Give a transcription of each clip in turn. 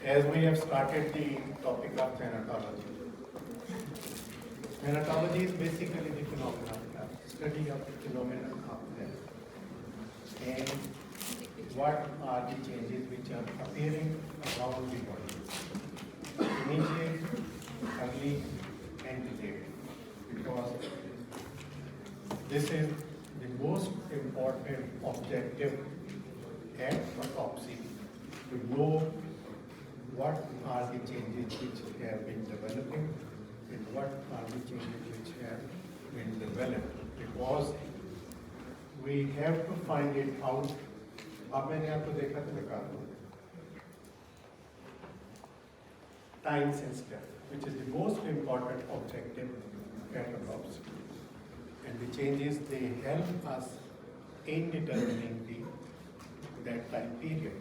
As we have started the topic of thanatology, thanatology is basically the phenomena, study of the phenomena of death and what are the changes which are appearing around the body, immediate, early, and late, because this is the most important objective at autopsy, to know what are the changes which have been developing and what are the changes which have been developed, because we have to find it out. अब मैंने आपको देखा तो लगा time since death, which is the most important objective at autopsy, and the changes they help us in determining that time period.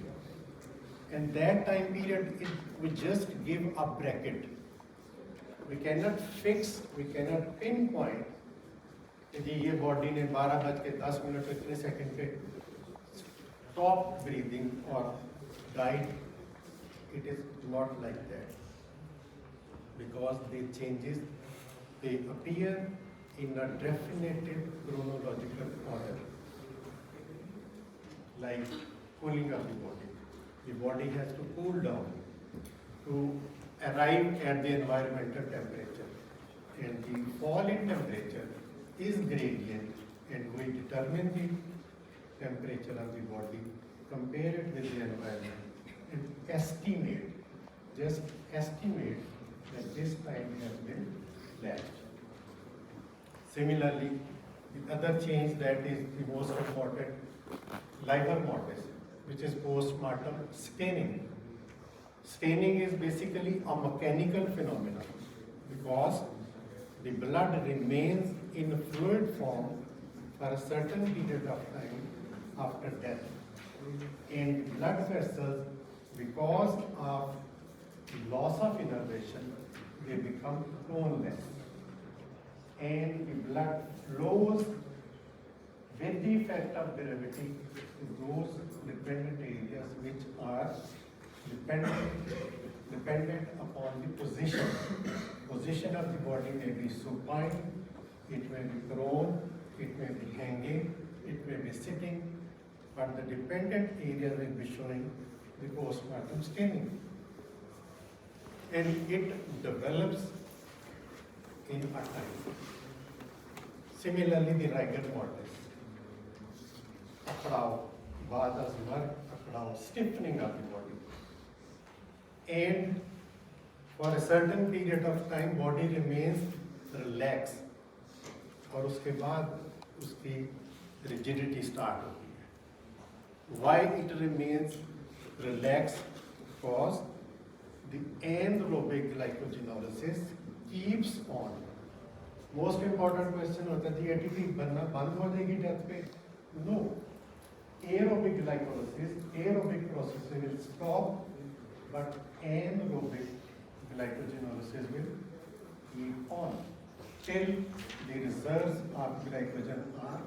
And that time period, we just give a bracket. We cannot fix, we cannot pinpoint कि ये body ने 12:10 इतने second पे stop breathing or died. It is not like that, because the changes, they appear in a definitive chronological order, like cooling of the body. The body has to cool down to arrive at the environmental temperature, and the fall in temperature is gradient, and we determine the temperature of the body, compare it with the environment, and just estimate that this time has been lapsed. Similarly, the other change that is the most important, Livor Mortis, which is post-mortem staining. Staining is basically a mechanical phenomenon, because the blood remains in fluid form for a certain period of time after death. And blood vessels, because of the loss of innervation, they become toneless. And the blood flows with the effect of gravity to those dependent areas which are dependent upon the position. Position of the body may be supine, it may be prone, it may be hanging, it may be sitting, but the dependent areas will be showing the postmortem staining. And it develops in a time. Similarly, the rigor mortis, akadav, vadas work, akadav, stiffening of the body. And for a certain period of time, body remains relaxed, और उसके बाद उसकी rigidity start होती है. Why it remains relaxed? Because the anaerobic glycogenolysis keeps on. Most important question होता है, ATP बनना बंद हो जाएगी डेथ पे? No. Aerobic glycolysis, aerobic process will stop, but anaerobic glycogenolysis will keep on till the reserves of glycogen are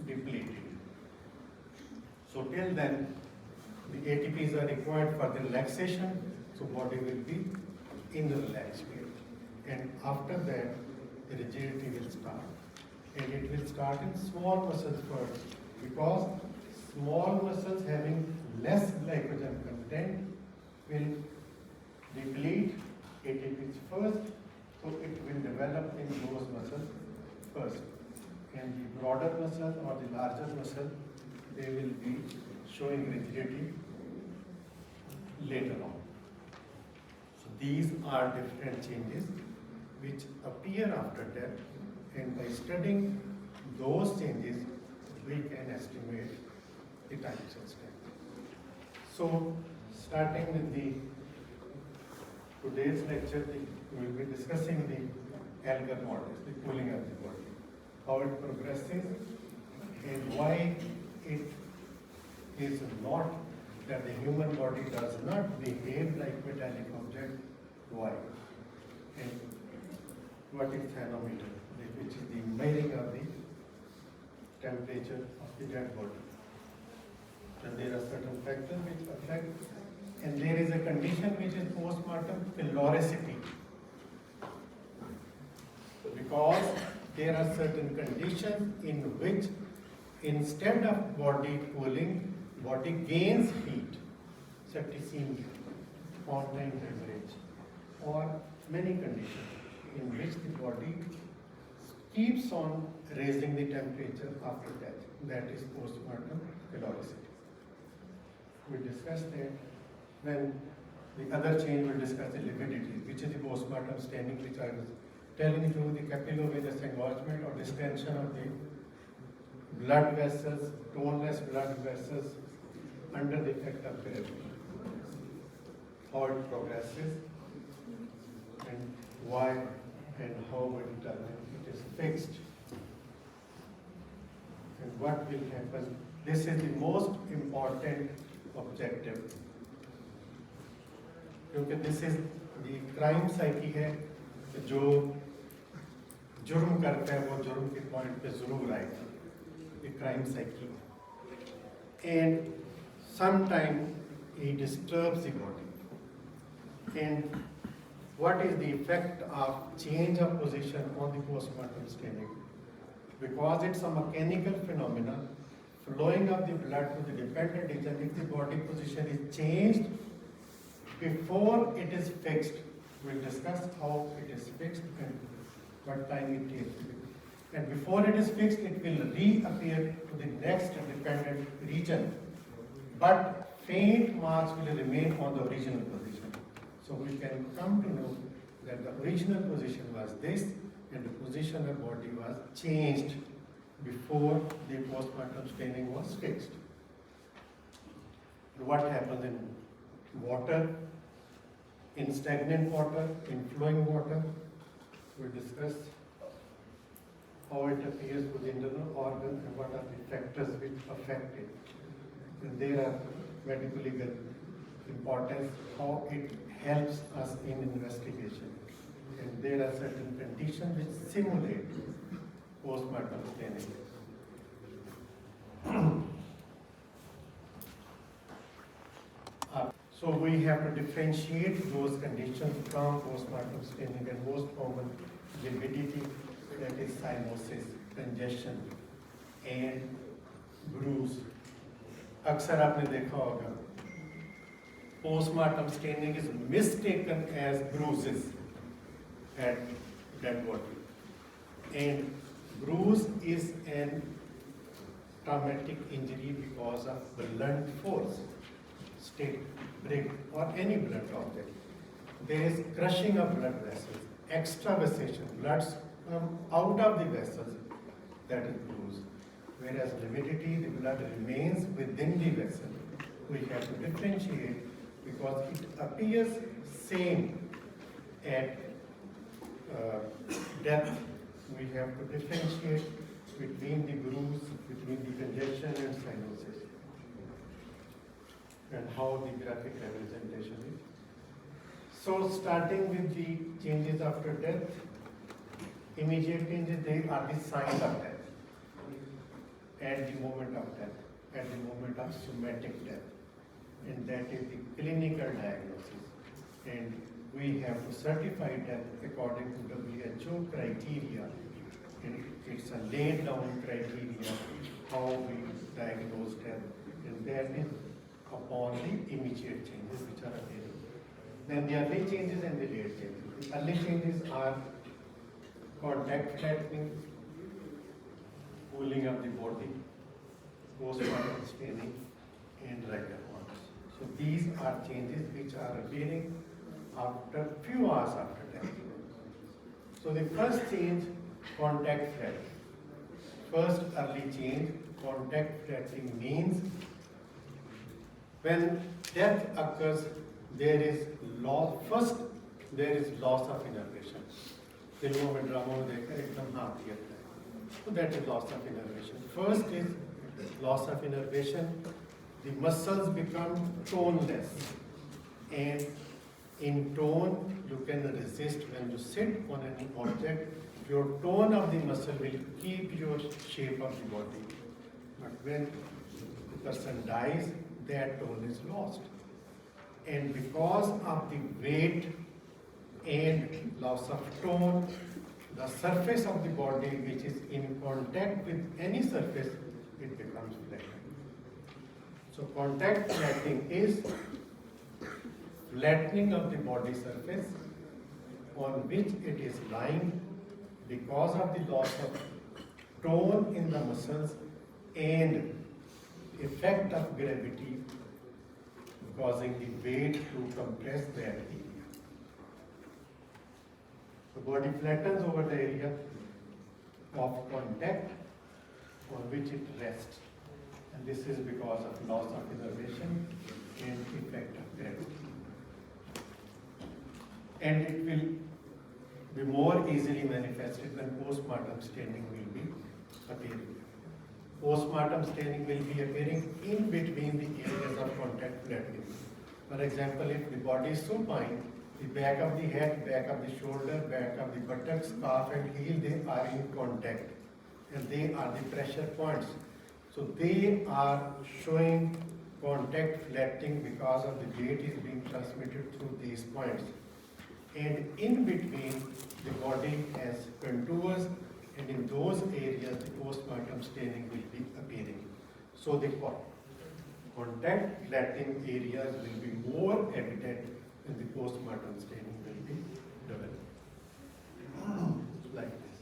depleted. So till then, the ATPs are required for the relaxation, so body will be in the relaxed state. And after that, the rigidity will start. And it will start in small muscles first, because small muscles having less glycogen content will deplete ATPs first, so it will develop in those muscles first. And the broader muscle or the larger muscle, they will be showing rigidity later on. So these are different changes which appear after death, and by studying those changes, we can estimate the time since death. So, starting with today's lecture, we will be discussing the Algor Mortis, the cooling of the body, how it progresses, and why it is not that the human body does not behave like metallic object. Why? And what is thermometer, which is the measuring of the temperature of the dead body. And there are certain factors which affect And there is a condition which is postmortem peloricity. Because there are certain conditions in which instead of body cooling, body gains heat, septicemia, on-time hemorrhage, or many conditions in which the body keeps on raising the temperature after death. That is postmortem peloricity. We discussed that. When the other change, we'll discuss the lividity, which is the postmortem staining, which I was telling you, the capillovenous engorgement or distension of the blood vessels, toneless blood vessels under the effect of therapy. How it progresses and why and how we determine it is fixed and what will happen. This is the most important objective. क्योंकि this is the crime psyche है कि जो जुर्म करता है वो जुर्म के पॉइंट पे जरूर आएगा, ये crime psyche and sometime he disturbs the body and what is the effect of change of position on the postmortem staining? Because it's a mechanical phenomena, flowing of the blood to the dependent region. If the body position is changed before it is fixed, we'll discuss how it is fixed and what time it takes. And before it is fixed, it will reappear to the next dependent region, but faint marks will remain on the original position. So we can come to know that the original position was this and the position of body was changed before the postmortem staining was fixed. And what happens in water, in stagnant water, in flowing water? We discussed how it appears with the internal organ and what are the factors which affect it. And there are medical legal importance, how it helps us in investigation. And there are certain conditions which simulate postmortem staining. So we have to differentiate those conditions from postmortem staining, and most common lividity, that is cyanosis, congestion, and bruise. अक्सर आपने देखा होगा postmortem staining is mistaken as bruises at dead body, and bruise is an traumatic injury because of blunt force, stick, brick, or any blunt object. There is crushing of blood vessels, extravasation, blood come out of the vessels, that is bruise. Whereas lividity, the blood remains within the vessel. We have to differentiate because it appears same at death. We have to differentiate between the bruise, between the congestion and cyanosis, and how the graphic representation is. So starting with the changes after death, immediate changes, they are the signs of death, at the moment of death, at the moment of somatic death. And that is the clinical diagnosis. And we have to certify death according to WHO criteria. And it's a laid down criteria how we diagnose death. And that is upon the immediate changes which are available. Then the early changes and the late changes. The early changes are contact flattening, cooling of the body, postmortem staining, and regular ones. So these are changes which are appearing after few hours after death. So the first change, contact flattening. First early change, contact flattening, means when death occurs, there is loss. First, there is loss of innervation. फिल्मों में ड्रामों में देखकर एकदम हाथ गिरता है. So that is loss of innervation. First is loss of innervation. The muscles become toneless, and in tone you can resist. When you sit on any object, your tone of the muscle will keep your shape of the body. But when the person dies, that tone is lost. And because of the weight and loss of tone, the surface of the body which is in contact with any surface, it becomes flattened. So contact flattening is flattening of the body surface on which it is lying because of the loss of tone in the muscles and effect of gravity causing the weight to compress that area. The body flattens over the area of contact on which it rests, and this is because of loss of innervation and effect of gravity. And it will be more easily manifested when postmortem staining will be appearing. Postmortem staining will be appearing in between the areas of contact flattening. For example, if the body is supine, the back of the head, back of the shoulder, back of the buttocks, calf and heel, they are in contact and they are the pressure points. So they are showing contact flattening because of the weight is being transmitted through these points. And in between, the body has contours, and in those areas, the postmortem staining will be appearing. So the contact flattening areas will be more evident, and the postmortem staining will be developed. Like this.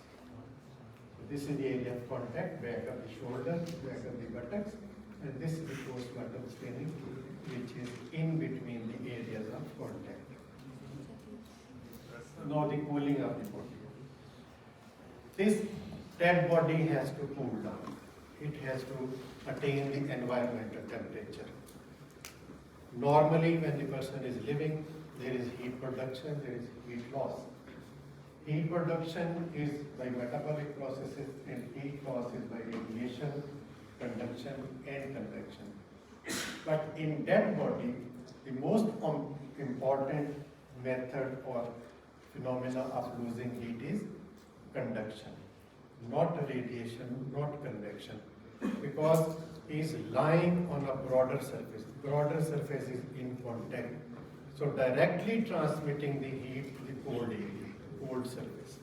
So this is the area of contact, back of the shoulder, back of the buttocks, and this is the postmortem staining, which is in between the areas of contact. Now the cooling of the body. This dead body has to cool down. It has to attain the environmental temperature. Normally, when the person is living, there is heat production, there is heat loss. Heat production is by metabolic processes and heat loss is by radiation, conduction and convection. But in dead body, the most important method or phenomena of losing heat is conduction, not radiation, not convection, because he is lying on a broader surface. Broader surface is in contact, so directly transmitting the heat to the cold area, cold surface.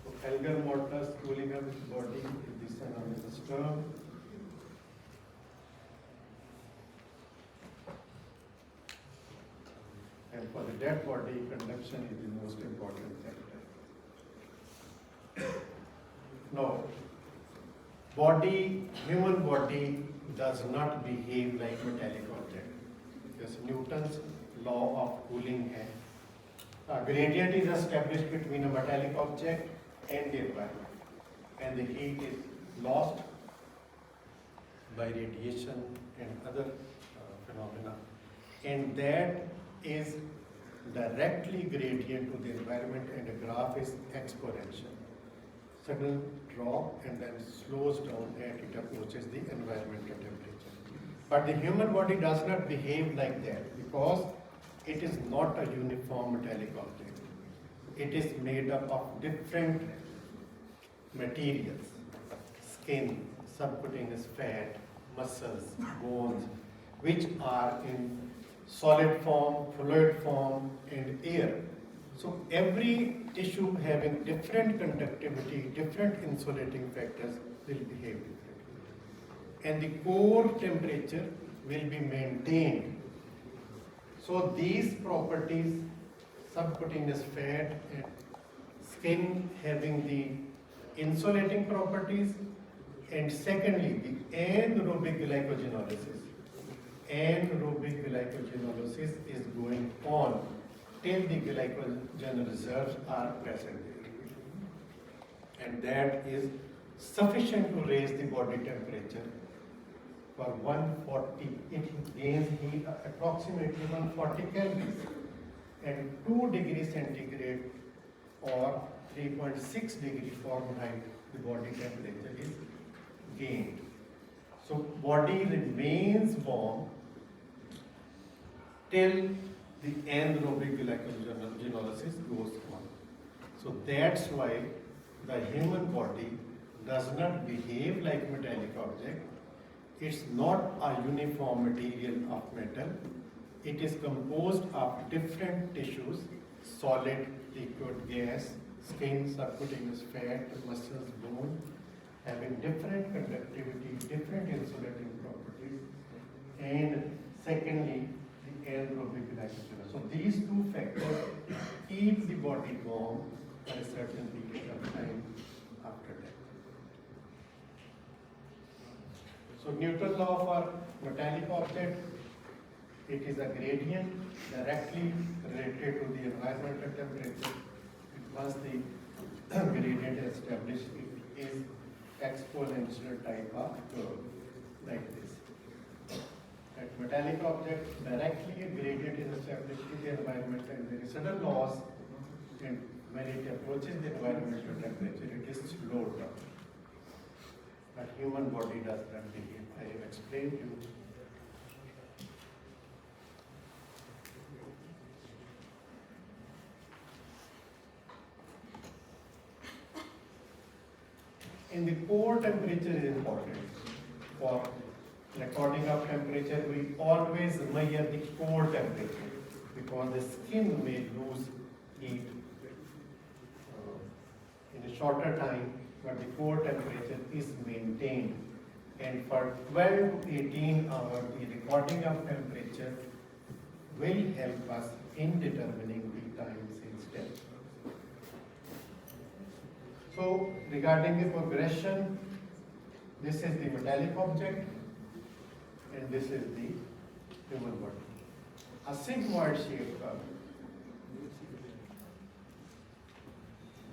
So Algor Mortis, cooling of the body is the synonymous term. And for the dead body, conduction is the most important factor. Now, human body does not behave like metallic object, because Newton's law of cooling है. A gradient is established between a metallic object and the environment, and the heat is lost by radiation and other phenomena, and that is directly gradient to the environment, and the graph is exponential. Sudden drop and then slows down as it approaches the environmental temperature. But the human body does not behave like that because it is not a uniform metallic object. It is made up of different materials: skin, subcutaneous fat, muscles, bones, which are in solid form, fluid form, and air. So every tissue having different conductivity, different insulating factors will behave differently. And the core temperature will be maintained. So these properties, subcutaneous fat and skin having the insulating properties, and secondly, the anaerobic glycogenolysis. Anaerobic glycogenolysis is going on till the glycogen reserves are present there. And that is sufficient to raise the body temperature for 140. It gains heat approximately 140 calories. And 2 degrees centigrade or 3.6 degrees Fahrenheit, the body temperature is gained. So body remains warm till the anaerobic glycogenolysis goes on. So that's why the human body does not behave like metallic object. It's not a uniform material of metal. It is composed of different tissues, solid, liquid, gas, skin, subcutaneous fat, muscles, bone, having different conductivity, different insulating properties, and secondly, the anaerobic glycogen. So these two factors keep the body warm for a certain period of time after death. So Newton's law for metallic object, it is a gradient directly related to the environmental temperature. Once the gradient is established, it is exponential type of curve, like this. At metallic object, directly a gradient is established in the environment, and there is certain laws, and when it approaches the environmental temperature, it is slowed down. But human body does not behave. I have explained to you. In the core temperature is important. For recording of temperature, we always measure the core temperature because the skin may lose heat in a shorter time, but the core temperature is maintained. And for 12 to 18 hours, the recording of temperature will help us in determining the time since death. So, regarding the progression, this is the metallic object and this is the human body. A sigmoid shaped curve.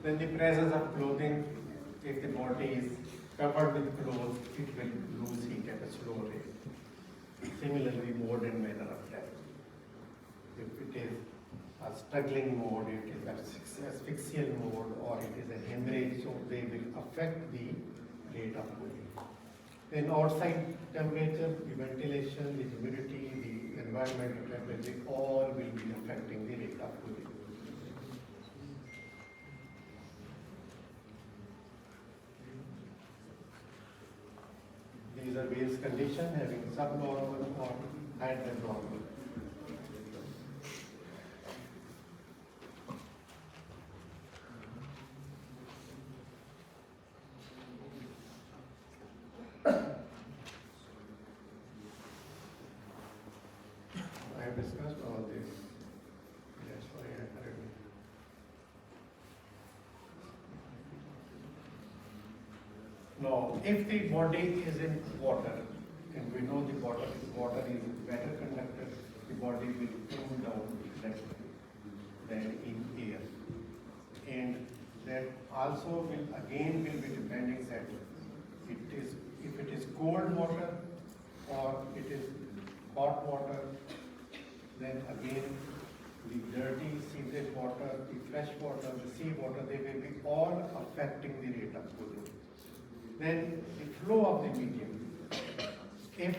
Then the presence of clothing, if the body is covered with clothes, it will lose heat at a slow rate. Similarly, mode and manner of death. If it is a struggling mode, it is an asphyxial mode, or it is a hemorrhage, so they will affect the rate of cooling. Then outside temperature, the ventilation, the humidity, the environmental temperature, all will be affecting the rate of cooling. These are various conditions having subnormal or higher than normal. I have discussed all this. That's why I heard it. Now, if the body is in water, and we know the water is better conductor, the body will cool down less than in air. And that also will be depending that if it is cold water or it is hot water, then again the dirty seepage water, the fresh water, the sea water, they will be all affecting the rate of cooling. Then the flow of the medium. If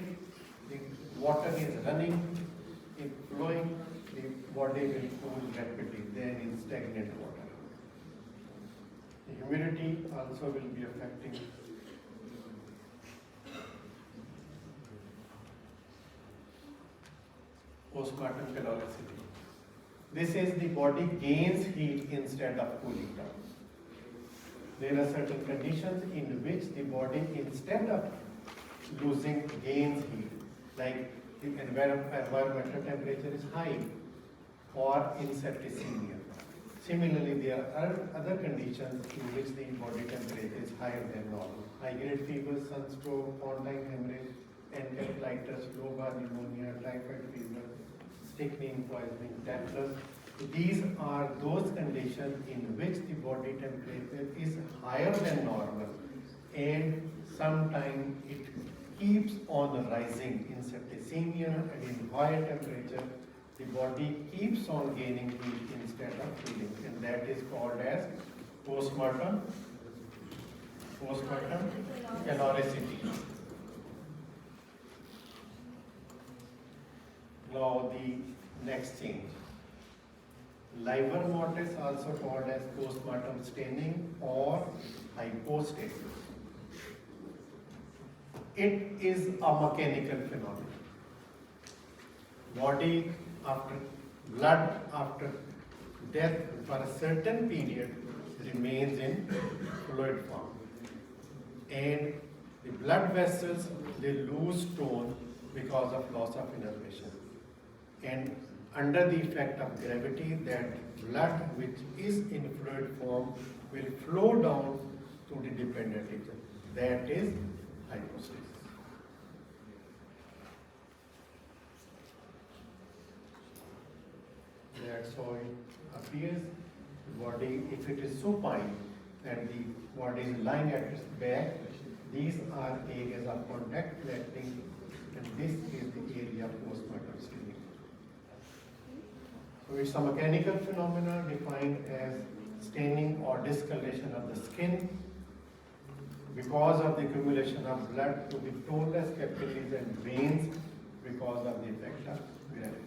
the water is running, if flowing, the body will cool rapidly than in stagnant water. The humidity also will be affecting. Postpartum caloricity. This is the body gains heat instead of cooling down. There are certain conditions in which the body, instead of losing, gains heat, like the environmental temperature is high or in septicemia. Similarly, there are other conditions in which the body temperature is higher than normal. High-grade fever, sunstroke, pontine hemorrhage, encephalitis, lobar pneumonia, typhoid fever, strychnine poisoning, tetanus. These are those conditions in which the body temperature is higher than normal, and sometimes it keeps on rising in septicemia, and in higher temperature the body keeps on gaining heat instead of cooling, and that is called as postpartum caloricity. Now the next change. Livor mortis, also called as postpartum staining or hypostasis. It is a mechanical phenomenon. Body after blood after death for a certain period remains in fluid form, and the blood vessels, they lose tone because of loss of innervation, and under the effect of gravity, that blood which is in fluid form will flow down to the dependent region. That is hypostasis. That's how it appears. The body, if it is supine and the body is lying at its back, these are areas of contact flattening, and this is the area of postmortem staining. So it's a mechanical phenomenon defined as staining or discoloration of the skin because of the accumulation of blood to the toneless capillaries and veins because of the effect of gravity.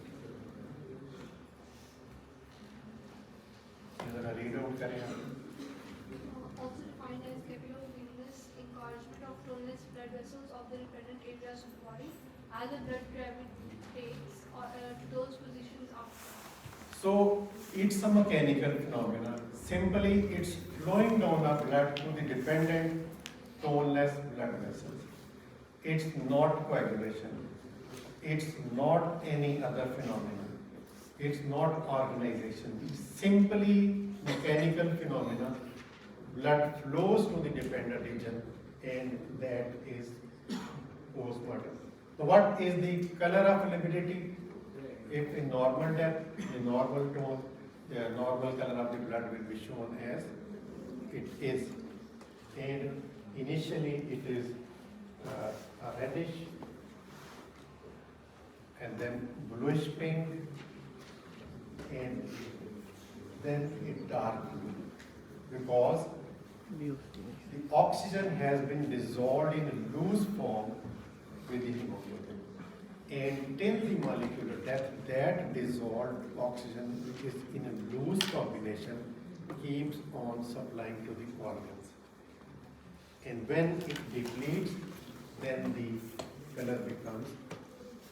जरा read out करें आप. Also defined as capillovenous encouragement of toneless blood vessels of the dependent areas of the body as the blood gravitates to those positions after. So it's a mechanical phenomenon. Simply, it's flowing down of blood to the dependent toneless blood vessels. It's not coagulation. It's not any other phenomenon. It's not organization. It's simply mechanical phenomena. Blood flows to the dependent region, and that is postmortem. So what is the color of lividity? If in normal death, the normal tone, the normal color of the blood will be shown as it is. And initially it is a reddish, and then bluish pink, and then it dark blue, because the oxygen has been dissolved in a loose form with the hemoglobin, and till the molecular death, that dissolved oxygen, which is in a loose combination, keeps on supplying to the organs, and when it depletes, then the color becomes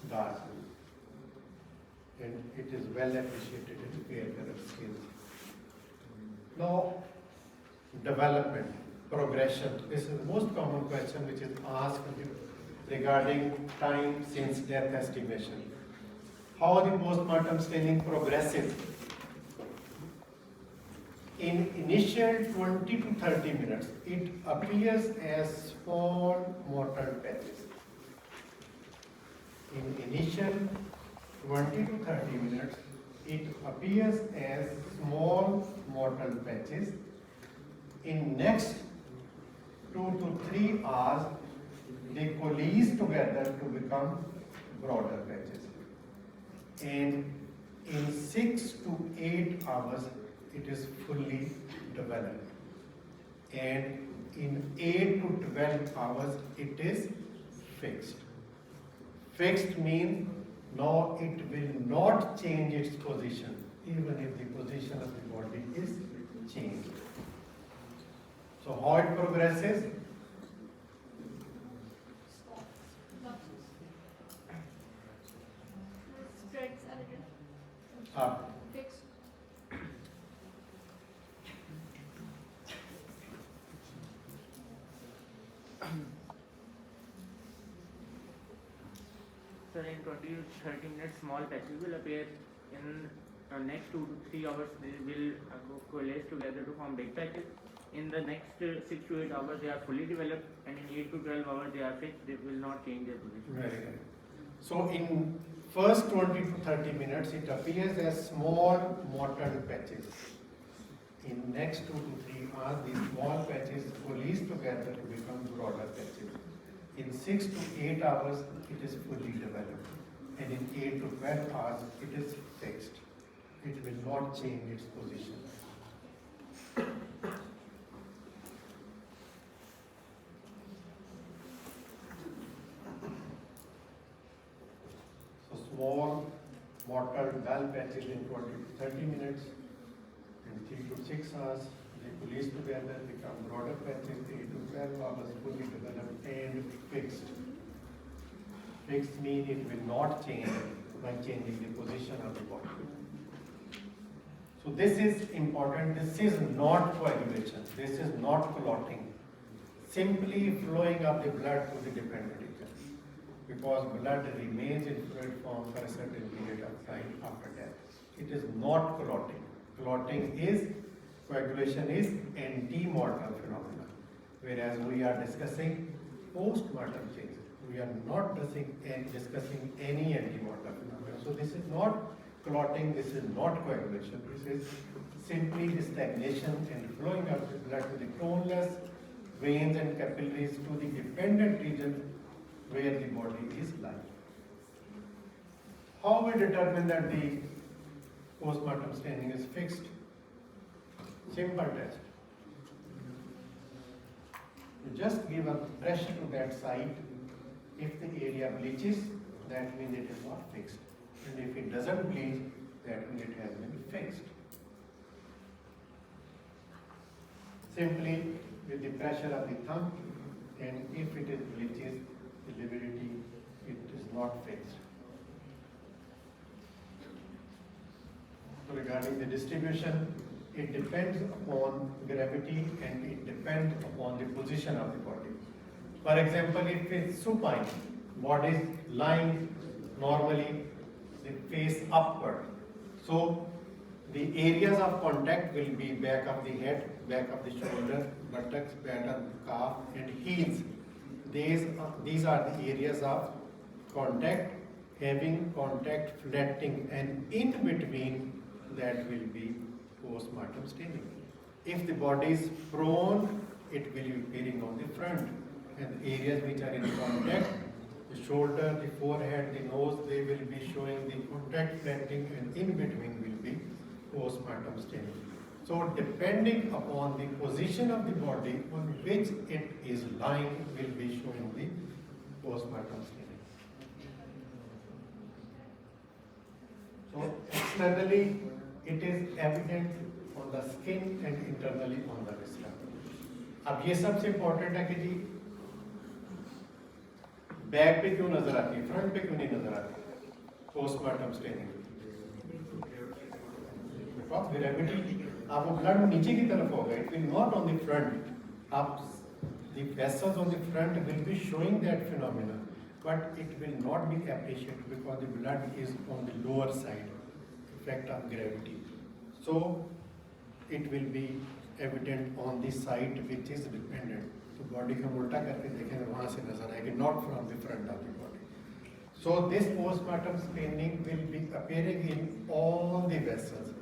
dark blue, and it is well appreciated in fair colored skins. Now, development, progression. This is the most common question which is asked regarding time since death estimation. How the postmortem staining progresses. In initial 20 to 30 minutes, it appears as small mortal patches. In initial 20 to 30 minutes, it appears as small mortal patches. In next 2 to 3 hours, they coalesce together to become broader patches. And in 6 to 8 hours, it is fully developed. And in 8 to 12 hours, it is fixed. Fixed means now it will not change its position, even if the position of the body is changed. So how it progresses? Spreads a little. Up. Fixed. So in 20 to 30 minutes, small patches will appear. In next 2 to 3 hours, they will coalesce together to form big patches. In the next 6 to 8 hours, they are fully developed, and in 8 to 12 hours, they are fixed. They will not change their position. Very good. So in first 20 to 30 minutes, it appears as small mortal patches. In next 2 to 3 hours, these small patches coalesce together to become broader patches. In 6 to 8 hours, it is fully developed. And in 8 to 12 hours, it is fixed. It will not change its position. So small mortal dull patches in 20 to 30 minutes, in 3 to 6 hours, they released together, become broader patches, 8 to 12 hours, fully developed and fixed. Fixed means it will not change by changing the position of the body. So this is important. This is not coagulation. This is not clotting. Simply flowing of the blood to the dependent region. Because blood remains in fluid form for a certain period of time after death. It is not clotting. Coagulation is anti-mortal phenomena. Whereas we are discussing post-mortem changes. We are not discussing any anti-mortal phenomena. So this is not clotting, this is not coagulation. This is simply the stagnation and flowing of the blood to the toneless veins and capillaries to the dependent region where the body is lying. How we determine that the post-mortem staining is fixed? Simple test. You just give a pressure to that site. If the area bleaches, that means it is not fixed. And if it doesn't bleach, that means it has been fixed. Simply with the pressure of the thumb, and if it is bleaches, the lividity, it is not fixed. So regarding the distribution, it depends upon gravity and it depends upon the position of the body. For example, if it's supine, body is lying normally, the face upward. So the areas of contact will be back of the head, back of the shoulder, buttocks, back of the calf, and heels. These are the areas of contact, having contact flattening, and in between that will be post-mortem staining. If the body is prone, it will be appearing on the front, and areas which are in contact, the shoulder, the forehead, the nose, they will be showing the contact flattening, and in between will be post-mortem staining. So depending upon the position of the body on which it is lying will be showing the post-mortem staining. So externally it is evident on the skin and internally on the viscera. अब ये सबसे important है कि जी back पे क्यों नजर आती है, फ्रंट पे क्यों नहीं नजर आती पोस्टमार्टम स्टेनिंग? बिकॉज ग्रेविटी आप वो ब्लड नीचे की तरफ होगा, it will not on the front. आप the vessels on the front will be showing that phenomena, but it will not be appreciated because the blood is on the lower side, effect of gravity. So it will be evident on the side which is dependent. तो body का उल्टा करके देखेंगे वहाँ से नजर आएगी, not from the front of the body. So this postmortem staining will be appearing in all the vessels,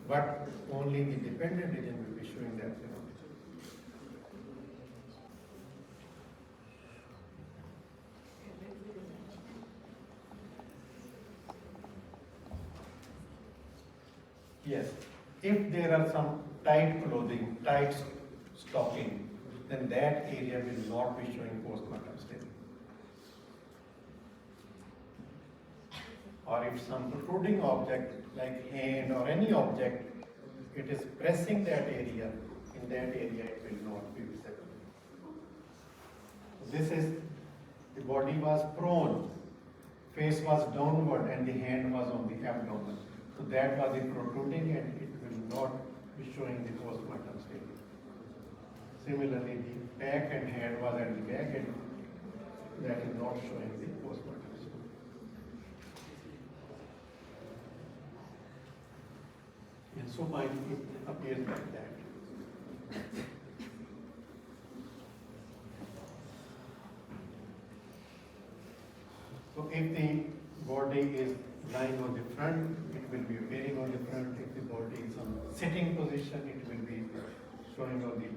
but only the dependent region will be showing that phenomena. Yes, if there are some tight clothing, tight stocking, then that area will not be showing postmortem staining. Or if some protruding object like hand or any object, it is pressing that area, in that area it will not be visible. This is, the body was prone, face was downward and the hand was on the abdomen. So that was the protruding and it will not be showing the postmortem staining. Similarly, the back and hand was at the back and that is not showing the postmortem staining. And so it appears like that. So if the body is lying on the front, it will be appearing on the front. If the body is on sitting position, it will be showing on the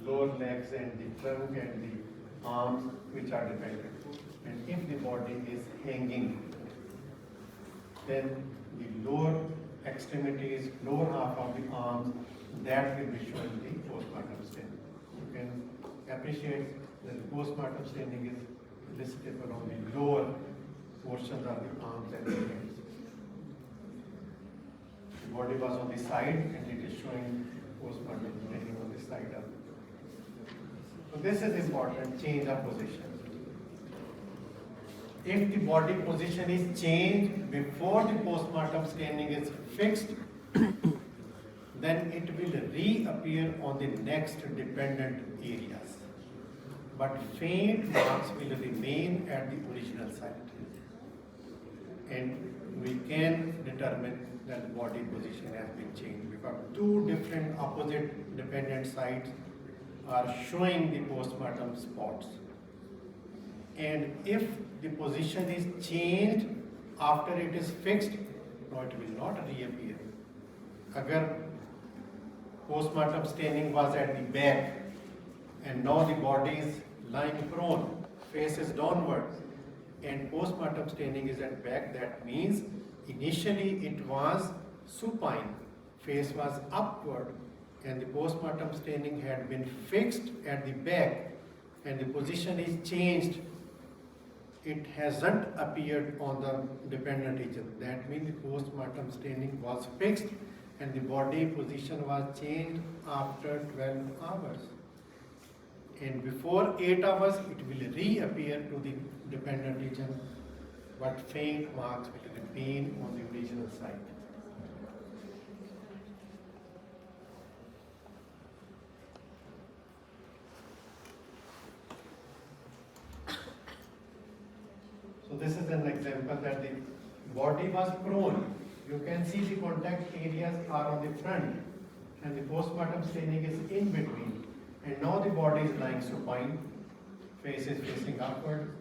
lower legs and the trunk and the arms which are dependent. And if the body is hanging, then the lower extremities, lower half of the arms, that will be showing the postmortem staining. You can appreciate that the postmortem staining is visible on the lower portions of the arms and the hands. The body was on the side and it is showing postmortem staining on the side of. So this is important, change of position. If the body position is changed before the postmortem staining is fixed, then it will reappear on the next dependent areas. But faint marks will remain at the original site. And we can determine that the body position has been changed because two different opposite dependent sites are showing the postmortem spots. And if the position is changed after it is fixed, no, it will not reappear. Agar postmortem staining was at the back and now the body is lying prone, face is downward, and postmortem staining is at back, that means initially it was supine, face was upward, and the postmortem staining had been fixed at the back and the position is changed. It hasn't appeared on the dependent region. That means the postmortem staining was fixed and the body position was changed after 12 hours. And before 8 hours, it will reappear to the dependent region, but faint marks will remain on the original site. So this is an example that the body was prone. You can see the contact areas are on the front and the postmortem staining is in between. And now the body is lying supine, face is facing upward.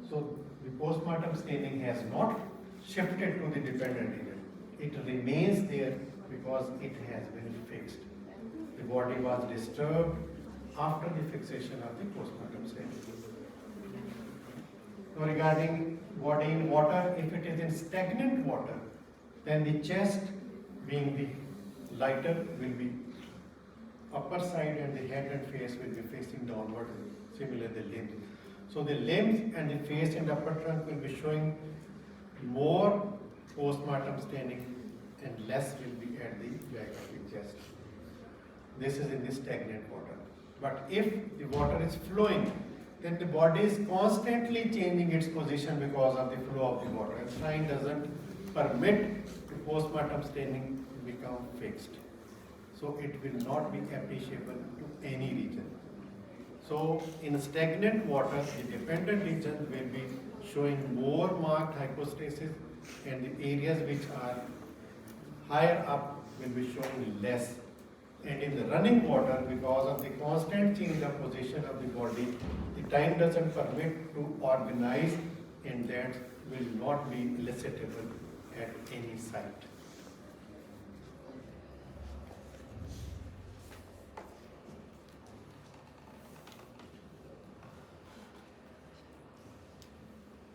So the postmortem staining has not shifted to the dependent region. It remains there because it has been fixed. The body was disturbed after the fixation of the postmortem staining. So regarding body in water, if it is in stagnant water, then the chest being the lighter will be upper side and the head and face will be facing downward, similar the limbs. So the limbs and the face and upper trunk will be showing more postmortem staining and less will be at the back of the chest. This is in the stagnant water. But if the water is flowing, then the body is constantly changing its position because of the flow of the water. And shrine doesn't permit the postmortem staining to become fixed. So it will not be appreciable to any region. So in stagnant water, the dependent region will be showing more marked hypostasis and the areas which are higher up will be showing less. And in the running water, because of the constant change of position of the body, the time doesn't permit to organize and that will not be elicitable at any site.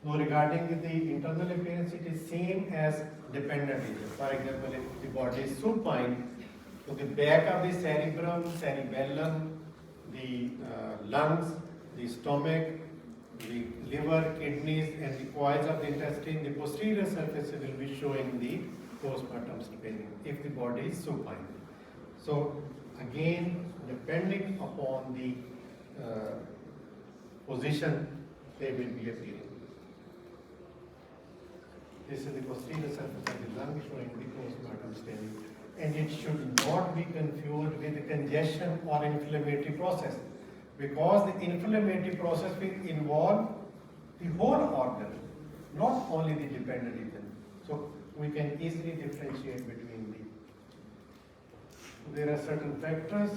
Now regarding the internal appearance, it is same as dependent region. For example, if the body is supine, so the back of the cerebrum, cerebellum, the lungs, the stomach, the liver, kidneys, and the coils of the intestine, the posterior surface will be showing the postmortem staining if the body is supine. So again, depending upon the position, they will be appearing. This is the posterior surface of the lung showing the postmortem staining. And it should not be confused with the congestion or inflammatory process, because the inflammatory process will involve the whole organ, not only the dependent region. So we can easily differentiate between the. There are certain factors.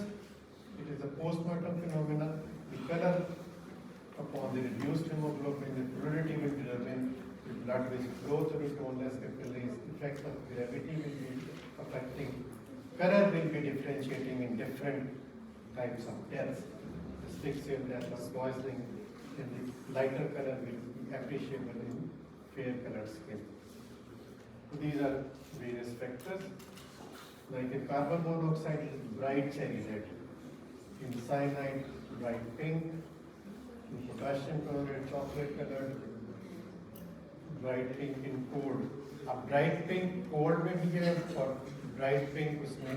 It is a postmortem phenomenon. The color upon the reduced hemoglobin, the fluidity will determine the blood will flow through toneless capillaries. Effects of gravity will be affecting. Color will be differentiating in different types of deaths. Asphyxia, death of poisoning, and the lighter color will be appreciable in fair colored skin. These are various factors. Like in carbon monoxide, it is bright cherry red. In cyanide, bright pink. In potassium chloride, chocolate colored. Bright pink in cold. A bright pink cold में भी है और bright pink उसमें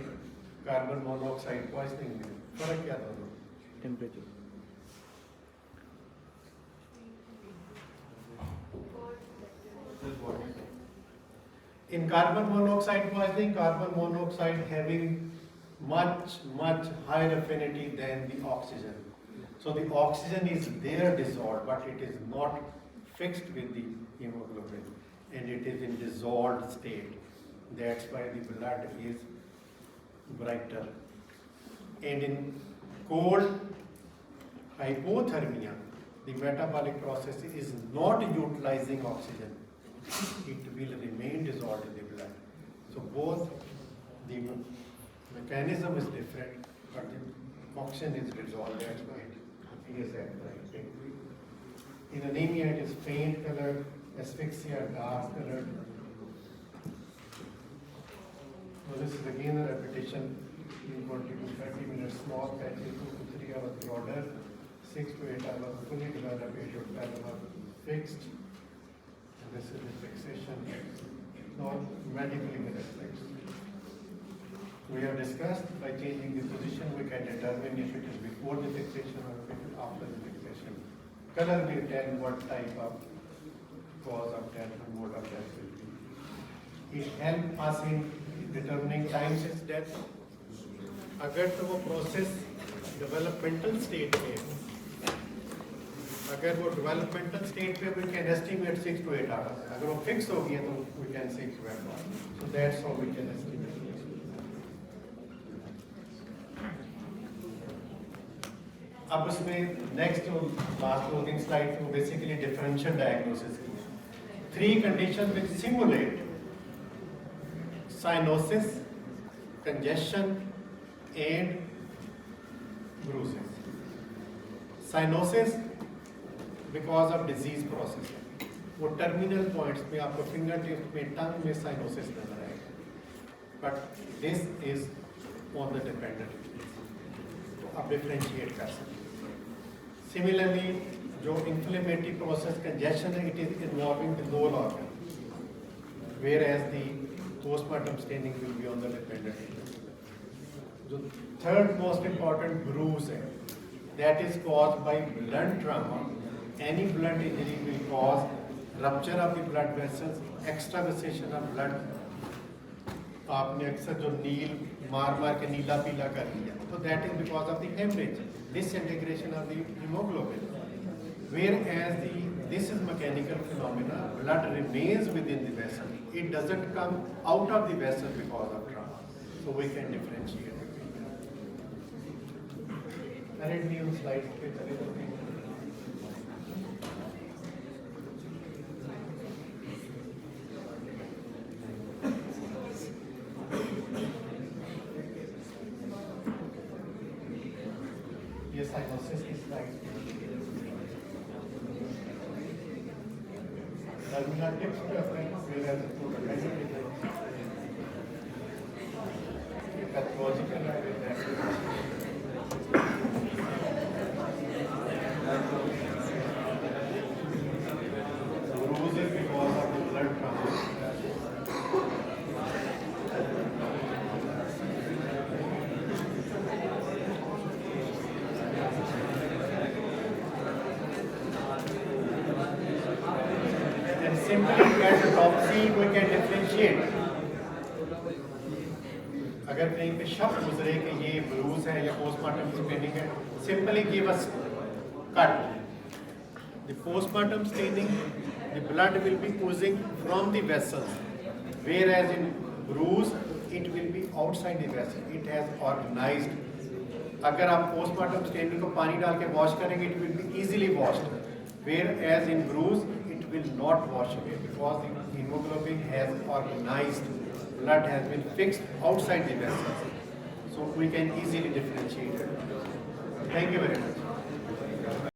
carbon monoxide poisoning में फर्क क्या दोनों? Temperature. In carbon monoxide poisoning, carbon monoxide having much higher affinity than the oxygen. So the oxygen is there dissolved, but it is not fixed with the hemoglobin, and it is in dissolved state. That's why the blood is brighter. And in cold hypothermia, the metabolic process is not utilizing oxygen. It will remain dissolved in the blood. So both the mechanism is different, but the oxygen is dissolved. That's why it is that bright. In anemia, it is faint colored, asphyxia, dark colored. So this is again a repetition in 20 to 30 minutes, small patches, 2 to 3 hours broader, 6 to 8 hours fully developed, 8 to 12 hours fixed. And this is the fixation, not medically reflects. We have discussed by changing the position, we can determine if it is before the fixation or if it is after the fixation. Color will tell what type of cause of death and mode of death will be. It helps us in determining time since death. अगर तो वो process developmental state पे है, अगर वो developmental state पे we can estimate 6 to 8 hours. अगर वो फिक्स हो गया तो we can say 12 hours. So that's how we can estimate. अब उसमें नेक्स्ट जो लास्ट क्लोजिंग स्लाइड वो बेसिकली डिफरेंशियल डायग्नोसिस की 3 condition which simulate cyanosis, congestion and bruises. Cyanosis because of disease process, वो टर्मिनल पॉइंट्स में आपको finger tip में टंग में साइनोसिस नजर आएगा, but this is on the dependent, तो आप डिफरेंशिएट कर सकते. Similarly, जो inflammatory process congestion है, it is involving the whole organ, whereas the postmortem staining will be on the dependent. जो third most important bruise है, that is caused by blunt trauma. Any blunt injury will cause rupture of the blood vessels, extravasation of blood. आपने अक्सर जो नील मार के नीला पीला कर लिया, तो that is because of the hemorrhage, disintegration of the hemoglobin. Whereas this is mechanical phenomena, blood remains within the vessel. It doesn't come out of the vessel because of trauma. So we can differentiate between them. Currently on slide पे चले जाते हैं. ये cyanosis की slide terminal tips पे अपने where to pathological bruises because of the blood trauma. Simply at the top C we can differentiate. अगर कहीं पे शब्द गुजरे कि ये ब्रूज है या पोस्टमार्टम स्टेनिंग है, simply give us cut. The postmortem staining, the blood will be oozing from the vessels, whereas in bruise it will be outside the vessel. It has organized. अगर आप पोस्टमार्टम स्टेनिंग को पानी डाल के wash करेंगे, it will be easily washed, whereas in bruise will not wash away because the hemoglobin has organized, blood has been fixed outside the vessels, so we can easily differentiate it. Thank you very much.